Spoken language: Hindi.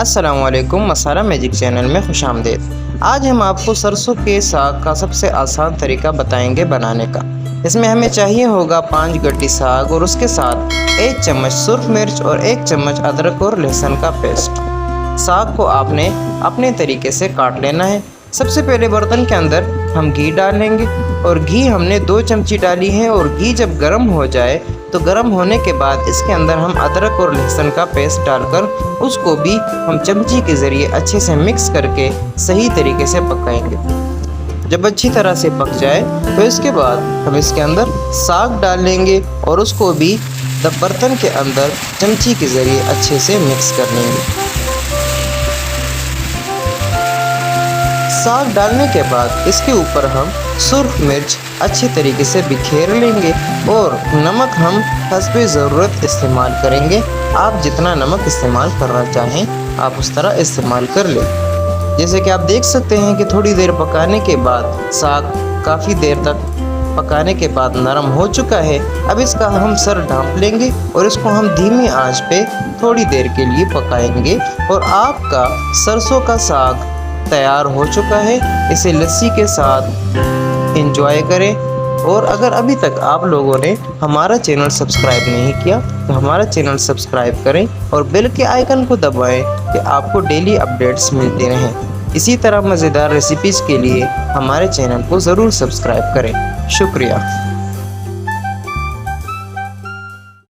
अस्सलामुअलैकुम, मसाला मैजिक चैनल में खुशामदीद। आज हम आपको सरसों के साग का सबसे आसान तरीका बताएंगे बनाने का। इसमें हमें चाहिए होगा 5 गड्डी साग और उसके साथ 1 चम्मच सुर्ख मिर्च और 1 चम्मच अदरक और लहसुन का पेस्ट। साग को आपने अपने तरीके से काट लेना है। सबसे पहले बर्तन के अंदर हम घी डाल लेंगे और घी हमने 2 चमची डाली है। और घी जब गर्म हो जाए तो गर्म होने के बाद इसके अंदर हम अदरक और लहसुन का पेस्ट डालकर उसको भी हम चमची के ज़रिए अच्छे से मिक्स करके सही तरीके से पकाएंगे। जब अच्छी तरह से पक जाए तो इसके बाद हम इसके अंदर साग डाल लेंगे और उसको भी बर्तन के अंदर चमची के ज़रिए अच्छे से मिक्स कर लेंगे। साग डालने के बाद इसके ऊपर हम सुर्ख मिर्च अच्छी तरीके से बिखेर लेंगे और नमक हम हस्बे ज़रूरत इस्तेमाल करेंगे। आप जितना नमक इस्तेमाल करना चाहें आप उस तरह इस्तेमाल कर लें। जैसे कि आप देख सकते हैं कि थोड़ी देर पकाने के बाद साग काफ़ी देर तक पकाने के बाद नरम हो चुका है। अब इसका हम सर ढाँप लेंगे और इसको हम धीमी आंच पे थोड़ी देर के लिए पकाएंगे और आपका सरसों का साग तैयार हो चुका है। इसे लस्सी के साथ एंजॉय करें। और अगर अभी तक आप लोगों ने हमारा चैनल सब्सक्राइब नहीं किया तो हमारा चैनल सब्सक्राइब करें और बेल के आइकन को दबाएं कि आपको डेली अपडेट्स मिलते रहें। इसी तरह मज़ेदार रेसिपीज़ के लिए हमारे चैनल को ज़रूर सब्सक्राइब करें। शुक्रिया।